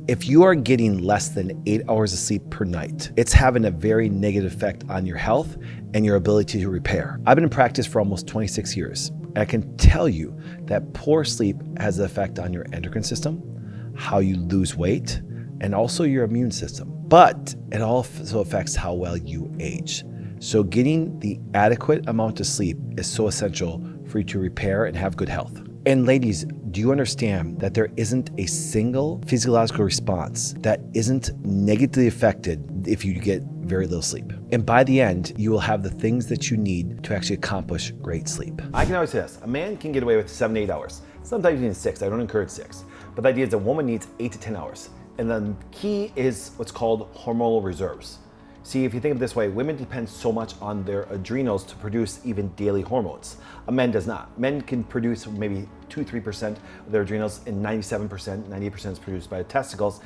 If you are getting less than 8 hours of sleep per night, it's having a very negative effect on your health and your ability to repair. I've been in practice for almost 26 years. And I can tell you that poor sleep has an effect on your endocrine system, how you lose weight, and also your immune system. But it also affects how well you age. So getting the adequate amount of sleep is so essential for you to repair and have good health. And ladies, do you understand that there isn't a single physiological response that isn't negatively affected if you get very little sleep? And by the end, you will have the things that you need to actually accomplish great sleep. I can always say this, a man can get away with 7 to 8 hours. Sometimes even 6, I don't encourage 6. But the idea is a woman needs 8 to 10 hours. And the key is what's called hormonal reserves. See, if you think of it this way, women depend so much on their adrenals to produce even daily hormones. A man does not. Men can produce maybe 2-3% of their adrenals, and 97%, 98% is produced by the testicles.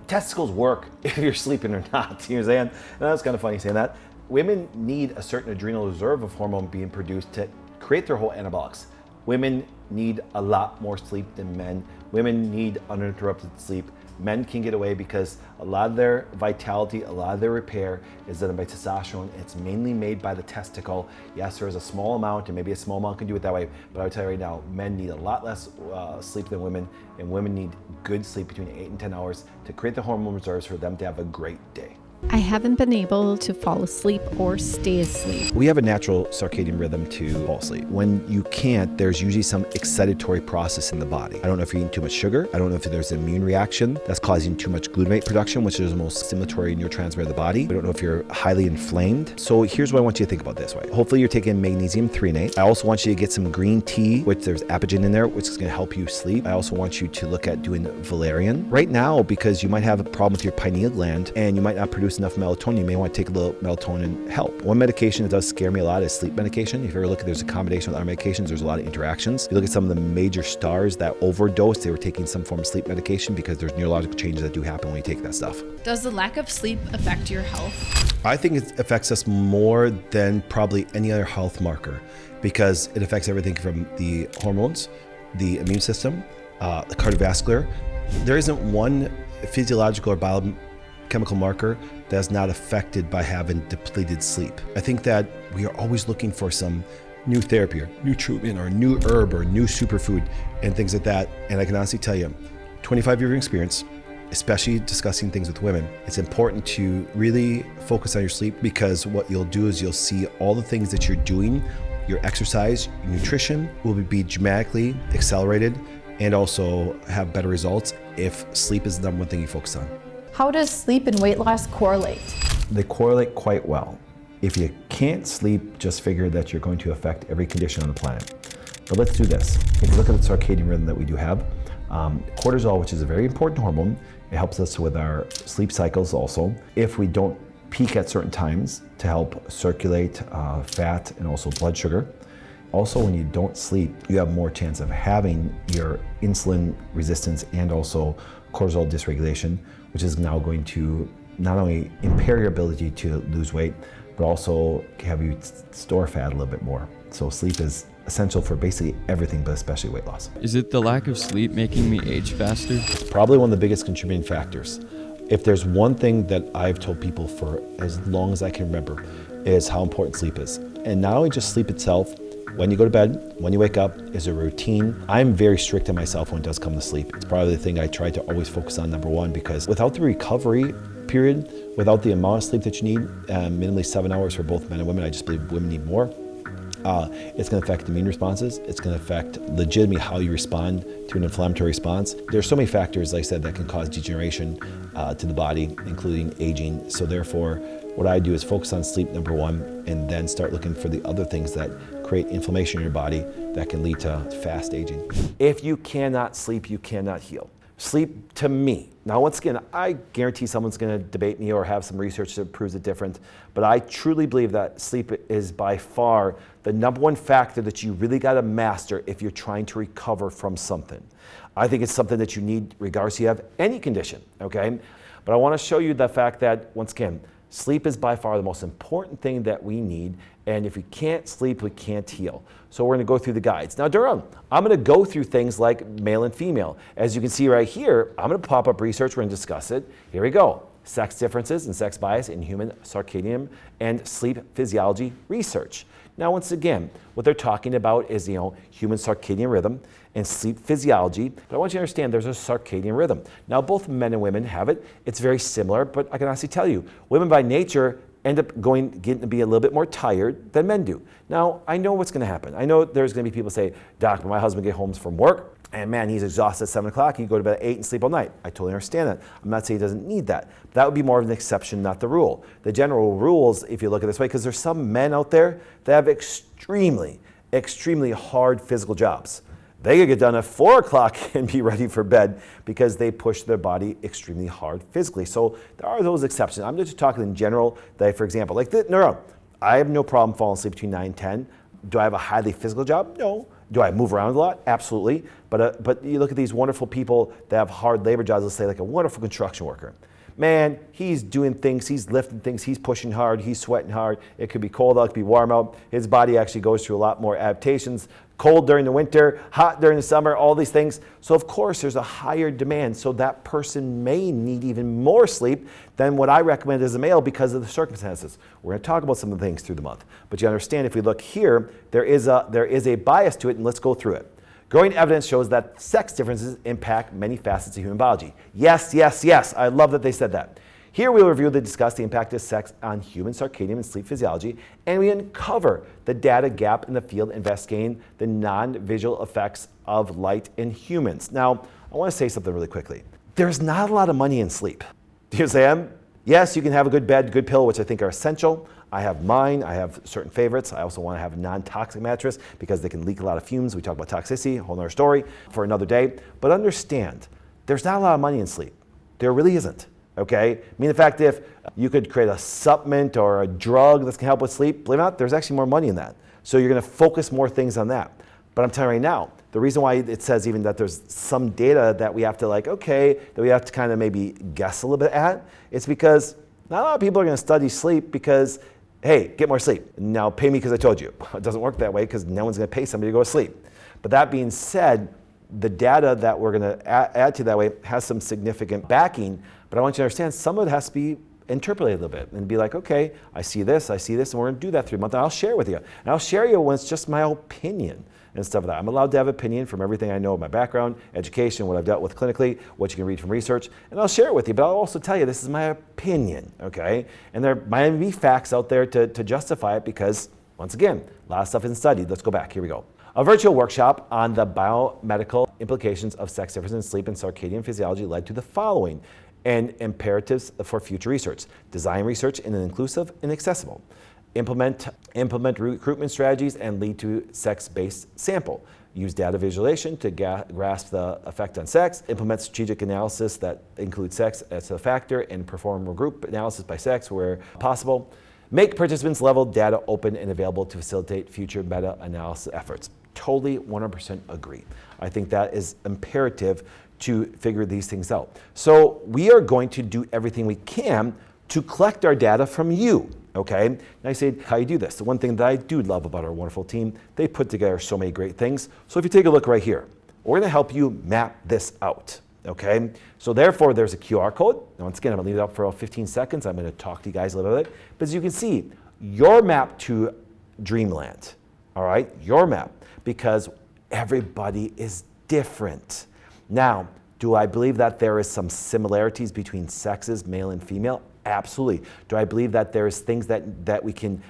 Testicles work if you're sleeping or not. You know what I'm saying? And that's kind of funny saying that. Women need a certain adrenal reserve of hormone being produced to create their whole anabolics. Women need a lot more sleep than men. Women need uninterrupted sleep. Men can get away because a lot of their vitality, a lot of their repair is done by testosterone. It's mainly made by the testicle. Yes, there is a small amount, and maybe a small amount can do it that way, but I'll tell you right now, men need a lot less sleep than women, and women need good sleep between 8 and 10 hours to create the hormone reserves for them to have a great day. I haven't been able to fall asleep or stay asleep. We have a natural circadian rhythm to fall asleep. When you can't, there's usually some excitatory process in the body. I don't know if you're eating too much sugar. I don't know if there's an immune reaction that's causing too much glutamate production, which is the most stimulatory neurotransmitter of the body. I don't know if you're highly inflamed. So here's what I want you to think about this way. Hopefully you're taking magnesium threonate. I also want you to get some green tea, which there's apigenin in there, which is going to help you sleep. I also want you to look at doing valerian. Right now, because you might have a problem with your pineal gland and you might not produce enough melatonin, you may want to take a little melatonin help. One medication that does scare me a lot is sleep medication. If you ever look at, there's a combination with other medications, there's a lot of interactions. You look at some of the major stars that overdose, they were taking some form of sleep medication because there's neurological changes that do happen when you take that stuff. Does the lack of sleep affect your health? I think it affects us more than probably any other health marker because it affects everything from the hormones, the immune system, the cardiovascular. There isn't one physiological or biochemical marker that's not affected by having depleted sleep. I think that we are always looking for some new therapy or new treatment or new herb or new superfood and things like that. And I can honestly tell you, 25 years of experience, especially discussing things with women, it's important to really focus on your sleep because what you'll do is you'll see all the things that you're doing, your exercise, your nutrition will be dramatically accelerated and also have better results if sleep is the number one thing you focus on. How does sleep and weight loss correlate? They correlate quite well. If you can't sleep, just figure that you're going to affect every condition on the planet. But let's do this. If you look at the circadian rhythm that we do have, cortisol, which is a very important hormone, it helps us with our sleep cycles also. If we don't peak at certain times to help circulate fat and also blood sugar. Also, when you don't sleep, you have more chance of having your insulin resistance and also cortisol dysregulation, which is now going to not only impair your ability to lose weight, but also have you store fat a little bit more. So sleep is essential for basically everything, but especially weight loss. Is it the lack of sleep making me age faster? It's probably one of the biggest contributing factors. If there's one thing that I've told people for as long as I can remember, is how important sleep is. And not only just sleep itself, when you go to bed, when you wake up, is a routine. I'm very strict on myself when it does come to sleep. It's probably the thing I try to always focus on, number one, because without the recovery period, without the amount of sleep that you need, minimally 7 hours for both men and women, I just believe women need more. It's going to affect immune responses. It's going to affect legitimately how you respond to an inflammatory response. There's so many factors, like I said, that can cause degeneration to the body, including aging. So therefore, what I do is focus on sleep, number one, and then start looking for the other things that create inflammation in your body that can lead to fast aging. If you cannot sleep, you cannot heal. Sleep, to me, now once again, I guarantee someone's going to debate me or have some research that proves it different, but I truly believe that sleep is by far the number one factor that you really got to master if you're trying to recover from something. I think it's something that you need regardless if you have any condition, okay? But I want to show you the fact that, once again, Sleep is by far the most important thing that we need, and if we can't sleep, we can't heal. So we're going to go through the guides. Now, Durham, I'm going to go through things like male and female. As you can see right here, I'm going to pop up research. We're going to discuss it. Here we go. Sex differences and sex bias in human circadian and sleep physiology research. Now, once again, what they're talking about is, human circadian rhythm and sleep physiology. But I want you to understand there's a circadian rhythm. Now, both men and women have it. It's very similar, but I can honestly tell you, women by nature end up getting to be a little bit more tired than men do. Now, I know what's going to happen. I know there's going to be people say, Doc, when my husband gets home from work, and man, he's exhausted at 7 o'clock, he go to bed at 8 and sleep all night. I totally understand that. I'm not saying he doesn't need that. That would be more of an exception, not the rule. The general rules, if you look at it this way, because there's some men out there that have extremely, extremely hard physical jobs. They could get done at 4 o'clock and be ready for bed because they push their body extremely hard physically. So there are those exceptions. I'm just talking in general that, for example, like I have no problem falling asleep between 9 and 10. Do I have a highly physical job? No. Do I move around a lot? Absolutely. But you look at these wonderful people that have hard labor jobs, let's say like a wonderful construction worker. Man, he's doing things, he's lifting things, he's pushing hard, he's sweating hard. It could be cold out, it could be warm out. His body actually goes through a lot more adaptations. Cold during the winter, hot during the summer, all these things. So of course there's a higher demand. So that person may need even more sleep than what I recommend as a male because of the circumstances. We're going to talk about some of the things through the month. But you understand if we look here, there is a bias to it, and let's go through it. Growing evidence shows that sex differences impact many facets of human biology. Yes, yes, yes. I love that they said that. Here we will review and discuss the impact of sex on human circadian and sleep physiology, and we uncover the data gap in the field investigating the non-visual effects of light in humans. Now, I want to say something really quickly. There's not a lot of money in sleep. Do you understand? Yes, you can have a good bed, good pillow, which I think are essential. I have mine. I have certain favorites. I also want to have a non-toxic mattress because they can leak a lot of fumes. We talk about toxicity, a whole other story for another day. But understand, there's not a lot of money in sleep. There really isn't. Okay? I mean, the fact if you could create a supplement or a drug that can help with sleep, believe it or not, there's actually more money in that. So you're going to focus more things on that. But I'm telling you right now, the reason why it says even that there's some data that we have to that we have to kind of maybe guess a little bit at, it's because not a lot of people are going to study sleep because, hey, get more sleep. Now pay me because I told you. It doesn't work that way because no one's going to pay somebody to go to sleep. But that being said, the data that we're going to add to that way has some significant backing. But I want you to understand some of it has to be interpolated a little bit and be like, okay, I see this, and we're going to do that through a month, and I'll share it with you. And I'll share you when it's just my opinion and stuff like that. I'm allowed to have opinion from everything I know of my background, education, what I've dealt with clinically, what you can read from research, and I'll share it with you, but I'll also tell you this is my opinion, okay? And there might be facts out there to justify it because, once again, a lot of stuff isn't studied. Let's go back. Here we go. A virtual workshop on the biomedical implications of sex differences in sleep and circadian physiology led to the following and imperatives for future research. Design research in an inclusive and accessible. Implement recruitment strategies and lead to sex-based sample. Use data visualization to grasp the effect on sex. Implement strategic analysis that includes sex as a factor and perform group analysis by sex where possible. Make participants level data open and available to facilitate future meta-analysis efforts. Totally 100% agree. I think that is imperative to figure these things out. So we are going to do everything we can to collect our data from you, okay? And I say, how you do this? The one thing that I do love about our wonderful team, they put together so many great things. So if you take a look right here, we're gonna help you map this out, okay? So therefore, there's a QR code. Now, once again, I'm gonna leave it up for about 15 seconds. I'm gonna talk to you guys a little bit. But as you can see, your map to dreamland, all right? Your map, because everybody is different. Now, do I believe that there is some similarities between sexes, male and female? Absolutely. Do I believe that there's things that we can,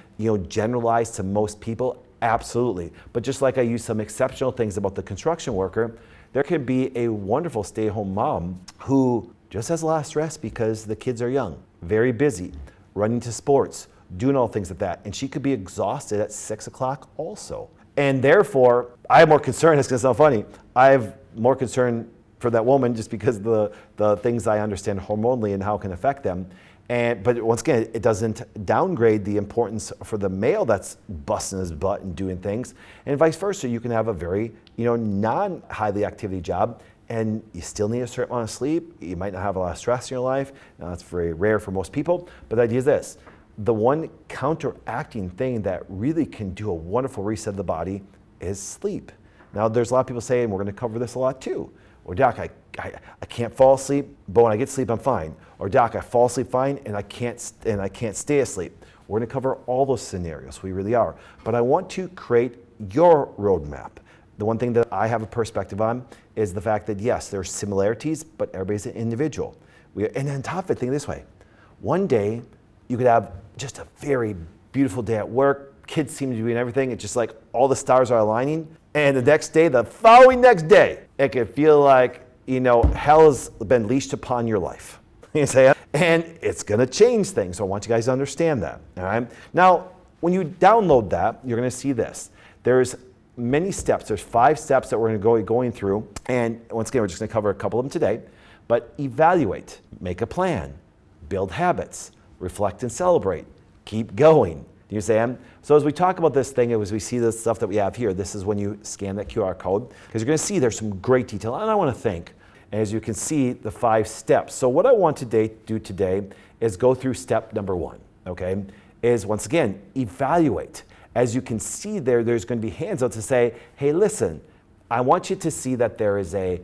generalize to most people? Absolutely. But just like I use some exceptional things about the construction worker, there could be a wonderful stay-at-home mom who just has a lot of stress because the kids are young, very busy, running to sports, doing all things like that. And she could be exhausted at 6 o'clock also. And therefore, I have more concern. It's going to sound funny. I have more concern for that woman just because of the things I understand hormonally and how it can affect them. But once again, it doesn't downgrade the importance for the male that's busting his butt and doing things. And vice versa, you can have a very non-highly activity job and you still need a certain amount of sleep. You might not have a lot of stress in your life. Now, that's very rare for most people, but the idea is this. The one counteracting thing that really can do a wonderful reset of the body is sleep. Now, there's a lot of people saying, we're going to cover this a lot too. Or doc, I can't fall asleep, but when I get sleep, I'm fine. Or doc, I fall asleep fine and I can't stay asleep. We're going to cover all those scenarios. We really are. But I want to create your roadmap. The one thing that I have a perspective on is the fact that yes, there's similarities, but everybody's an individual. And on top of it, think this way. One day, you could have just a very beautiful day at work. Kids seem to be doing everything. It's just like all the stars are aligning. And the next day, the following next day, it could feel like, hell has been leashed upon your life. You say, and it's going to change things. So I want you guys to understand that. All right. Now, when you download that, you're going to see this. There's many steps. There's 5 steps that we're going to go going through. And once again, we're just going to cover a couple of them today. But evaluate, make a plan, build habits, reflect and celebrate, keep going. Do you understand? So as we talk about this thing, as we see the stuff that we have here, this is when you scan that QR code, because you're going to see there's some great detail. And I want to thank, as you can see, the 5 steps. So what I want to do today is go through step number 1, okay, is once again, evaluate. As you can see there's going to be hands out to say, hey, listen, I want you to see that there is a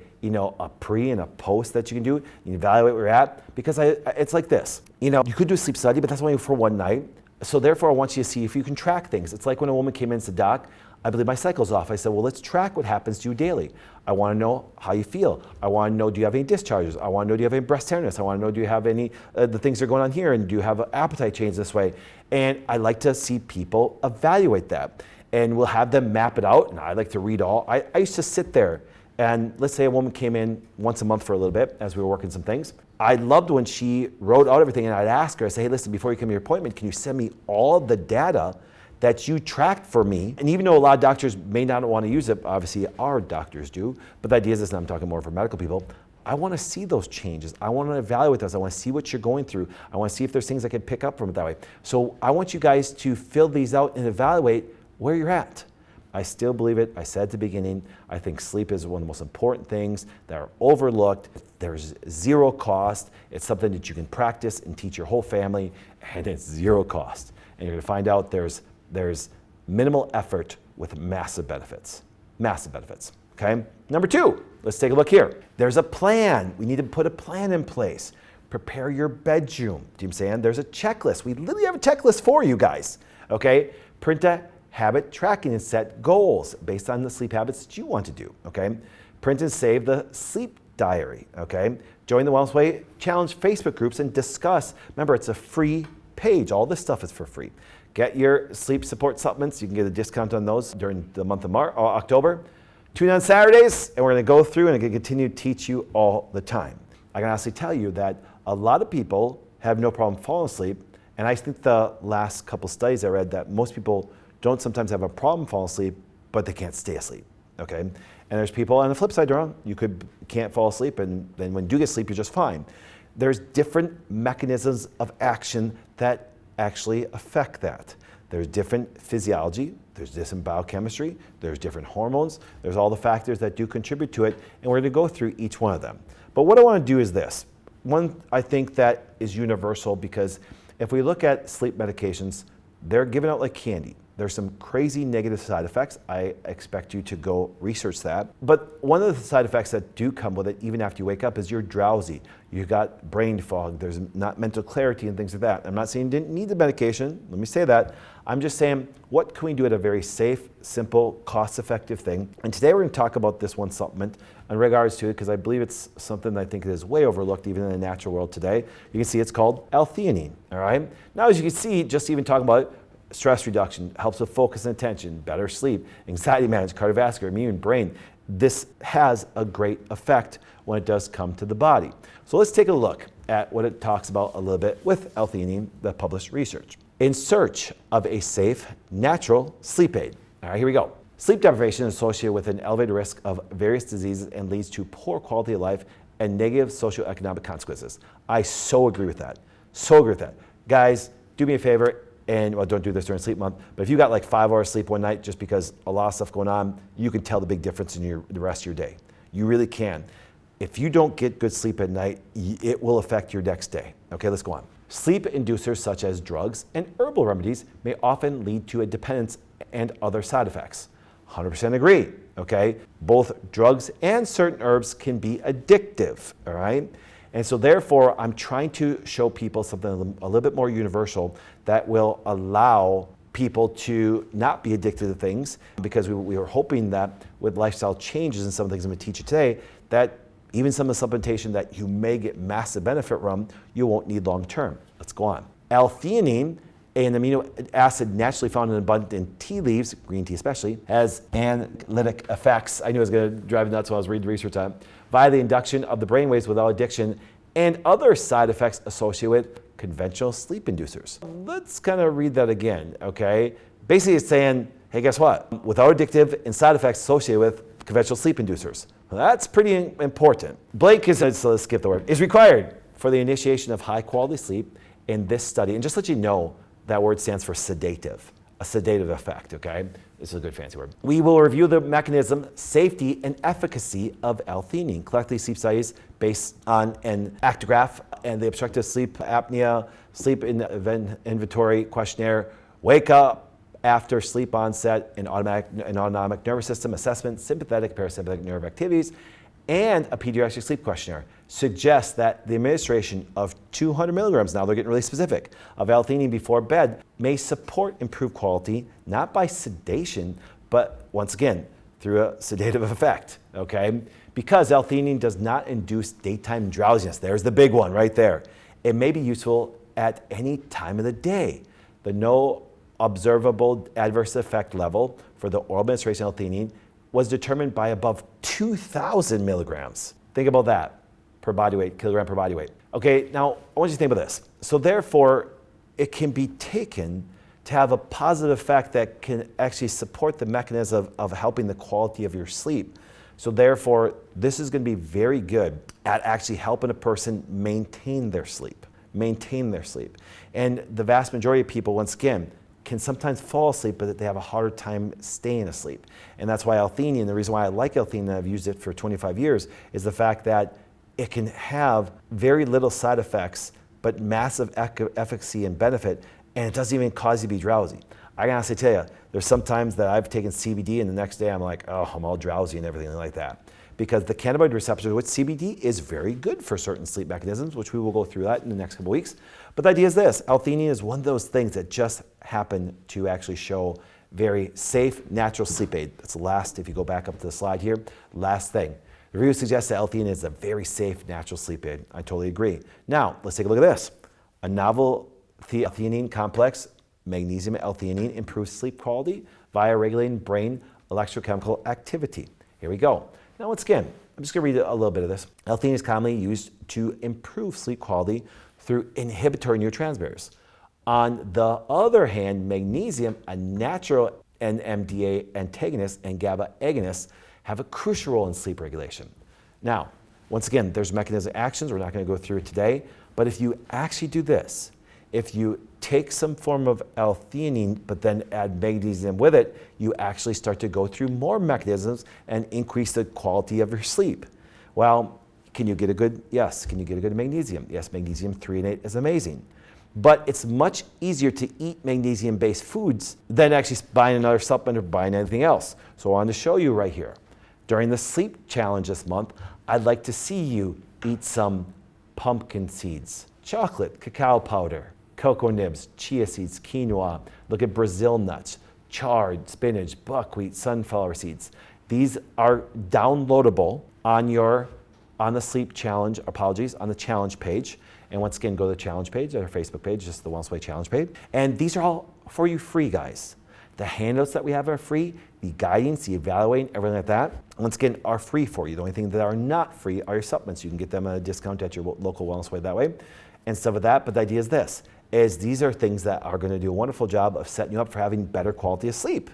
pre and a post that you can do. You evaluate where you're at, because it's like this. You could do a sleep study, but that's only for one night. So therefore, I want you to see if you can track things. It's like when a woman came in and said, doc, I believe my cycle's off. I said, well, let's track what happens to you daily. I want to know how you feel. I want to know, do you have any discharges? I want to know, do you have any breast tenderness? I want to know, do you have any, the things that are going on here, and do you have an appetite change this way? And I like to see people evaluate that. And we'll have them map it out, and I like to read all. I used to sit there, and let's say a woman came in once a month for a little bit as we were working some things. I loved when she wrote out everything, and I'd ask her, I say, hey, listen, before you come to your appointment, can you send me all the data that you tracked for me? And even though a lot of doctors may not want to use it, obviously our doctors do, but the idea is this, and I'm talking more for medical people, I want to see those changes. I want to evaluate those. I want to see what you're going through. I want to see if there's things I can pick up from it that way. So I want you guys to fill these out and evaluate where you're at. I still believe it. I said at the beginning, I think sleep is one of the most important things that are overlooked. There's zero cost. It's something that you can practice and teach your whole family, and it's zero cost. And you're going to find out there's minimal effort with massive benefits. Massive benefits. Okay? Number 2, let's take a look here. There's a plan. We need to put a plan in place. Prepare your bedroom. Do you understand? There's a checklist. We literally have a checklist for you guys. Okay? Print a habit tracking and set goals based on the sleep habits that you want to do. Okay? Print and save the sleep diary. Okay? Join the Wellness Way Challenge Facebook groups and discuss. Remember, it's a free page. All this stuff is for free. Get your sleep support supplements. You can get a discount on those during the month of October. Tune in on Saturdays, and we're going to go through and I'm going to continue to teach you all the time. I can honestly tell you that a lot of people have no problem falling asleep, and I think the last couple studies I read that most people don't sometimes have a problem falling asleep, but they can't stay asleep. Okay, and there's people on the flip side, you can't fall asleep, and then when you do get sleep, you're just fine. There's different mechanisms of action that actually affect that. There's different physiology, there's different biochemistry, there's different hormones, there's all the factors that do contribute to it, and we're going to go through each one of them. But what I want to do is this. One, I think that is universal, because if we look at sleep medications, they're given out like candy. There's some crazy negative side effects. I expect you to go research that. But one of the side effects that do come with it, even after you wake up, is you're drowsy. You've got brain fog. There's not mental clarity and things like that. I'm not saying you didn't need the medication. Let me say that. I'm just saying, what can we do at a very safe, simple, cost-effective thing? And today we're going to talk about this one supplement in regards to it, because I believe it's something that I think is way overlooked even in the natural world today. You can see it's called L-theanine. All right. Now, as you can see, just even talking about it, stress reduction, helps with focus and attention, better sleep, anxiety management, cardiovascular, immune, brain. This has a great effect when it does come to the body. So let's take a look at what it talks about a little bit with L-theanine, the published research. In search of a safe, natural sleep aid. All right, here we go. Sleep deprivation is associated with an elevated risk of various diseases and leads to poor quality of life and negative socioeconomic consequences. I so agree with that. So agree with that. Guys, do me a favor. And well, don't do this during sleep month, but if you got like 5 hours sleep one night just because a lot of stuff going on, you can tell the big difference in the rest of your day. You really can. If you don't get good sleep at night, it will affect your next day. Okay, let's go on. Sleep inducers such as drugs and herbal remedies may often lead to a dependence and other side effects. 100% agree, okay? Both drugs and certain herbs can be addictive, all right? And so therefore, I'm trying to show people something a little bit more universal that will allow people to not be addicted to things, because we were hoping that with lifestyle changes and some of the things I'm going to teach you today, that even some of the supplementation that you may get massive benefit from, you won't need long term. Let's go on. L-theanine, an amino acid naturally found in abundant in tea leaves, green tea especially, has analgesic effects. I knew it was going to drive me nuts when I was reading the research on it, via the induction of the brainwaves without addiction and other side effects associated with conventional sleep inducers. Let's kind of read that again, okay? Basically it's saying, hey, guess what? Without addictive and side effects associated with conventional sleep inducers. Well, that's pretty important. Blank is, so let's skip the word, is required for the initiation of high quality sleep in this study. And just let you know, that word stands for sedative, a sedative effect, okay? This is a good fancy word. We will review the mechanism, safety, and efficacy of L-theanine. Collectively sleep studies based on an actigraph and the obstructive sleep apnea, sleep inventory questionnaire, wake up after sleep onset, and autonomic nervous system assessment, sympathetic, parasympathetic nerve activities, and a pediatric sleep questionnaire suggests that the administration of 200 milligrams, now they're getting really specific, of L-theanine before bed may support improved quality, not by sedation, but once again, through a sedative effect, okay? Because L-theanine does not induce daytime drowsiness. There's the big one right there. It may be useful at any time of the day. The no observable adverse effect level for the oral administration of L-theanine was determined by above 2,000 milligrams. Think about that per body weight, kilogram per body weight. Okay, now I want you to think about this. So therefore, it can be taken to have a positive effect that can actually support the mechanism of helping the quality of your sleep. So therefore, this is going to be very good at actually helping a person maintain their sleep. And the vast majority of people, once again, can sometimes fall asleep, but they have a harder time staying asleep. And that's why L-theanine, the reason why I like L-theanine and I've used it for 25 years, is the fact that it can have very little side effects, but massive efficacy and benefit, and it doesn't even cause you to be drowsy. I can honestly tell you, there's some times that I've taken CBD and the next day I'm like, oh, I'm all drowsy and everything like that. Because the cannabinoid receptor with CBD is very good for certain sleep mechanisms, which we will go through that in the next couple weeks. But the idea is this, L-theanine is one of those things that just happen to actually show very safe, natural sleep aid. That's the last, if you go back up to the slide here, last thing. The review suggests that L-theanine is a very safe, natural sleep aid. I totally agree. Now, let's take a look at this. A novel theanine complex, magnesium L-theanine, improves sleep quality via regulating brain electrochemical activity. Here we go. Now, once again, I'm just going to read a little bit of this. L-theanine is commonly used to improve sleep quality through inhibitory neurotransmitters. On the other hand, magnesium, a natural NMDA antagonist and GABA agonist, have a crucial role in sleep regulation. Now, once again, there's mechanism actions. We're not going to go through it today. But if you actually do this, if you take some form of L-theanine, but then add magnesium with it, you actually start to go through more mechanisms and increase the quality of your sleep. Well, can you get a good, yes, can you get a good magnesium? Yes, magnesium threonate is amazing. But it's much easier to eat magnesium-based foods than actually buying another supplement or buying anything else. So I wanted to show you right here. During the sleep challenge this month, I'd like to see you eat some pumpkin seeds, chocolate, cacao powder, cocoa nibs, chia seeds, quinoa. Look at Brazil nuts, chard, spinach, buckwheat, sunflower seeds. These are downloadable on the sleep challenge, on the challenge page. And once again, go to the challenge page, our Facebook page, just the Wellness Way challenge page. And these are all for you free, guys. The handouts that we have are free, the guidance, the evaluating, everything like that, once again, are free for you. The only thing that are not free are your supplements. You can get them at a discount at your local Wellness Way that way and stuff like that. But the idea is this, is these are things that are going to do a wonderful job of setting you up for having better quality of sleep.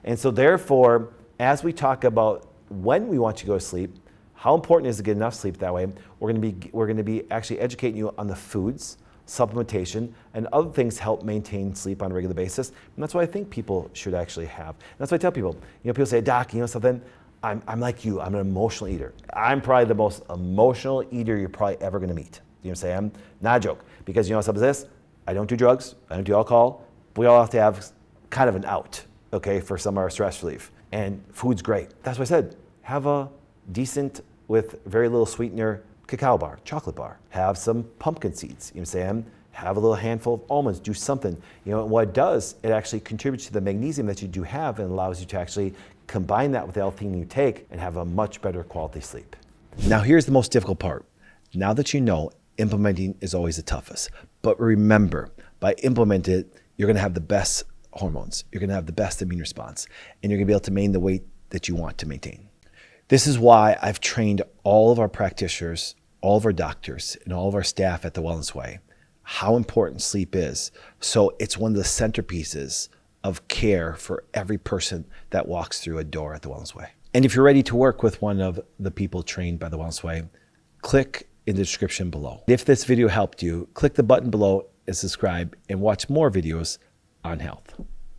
And so therefore, as we talk about when we want you to go to sleep, how important it is to get enough sleep that way, we're going to be actually educating you on the foods, supplementation, and other things help maintain sleep on a regular basis. And that's what I think people should actually have. And that's what I tell people. People say, Doc, something? I'm like you, I'm an emotional eater. I'm probably the most emotional eater you're probably ever gonna meet. You know what I'm saying? Not a joke. Because you know what's up with this? I don't do drugs, I don't do alcohol. We all have to have kind of an out, okay, for some of our stress relief. And food's great. That's why I said, have a decent, with very little sweetener, cacao bar, chocolate bar. Have some pumpkin seeds, you know what I'm saying? Have a little handful of almonds, do something. You know, and what it does, it actually contributes to the magnesium that you do have and allows you to actually combine that with the L-theanine you take and have a much better quality sleep. Now here's the most difficult part. Now that you know, implementing is always the toughest. But remember, by implementing it, you're gonna have the best hormones, you're gonna have the best immune response, and you're gonna be able to maintain the weight that you want to maintain. This is why I've trained all of our practitioners, all of our doctors, and all of our staff at The Wellness Way how important sleep is. So it's one of the centerpieces of care for every person that walks through a door at The Wellness Way. And if you're ready to work with one of the people trained by The Wellness Way, click in the description below. If this video helped you, click the button below and subscribe and watch more videos on health.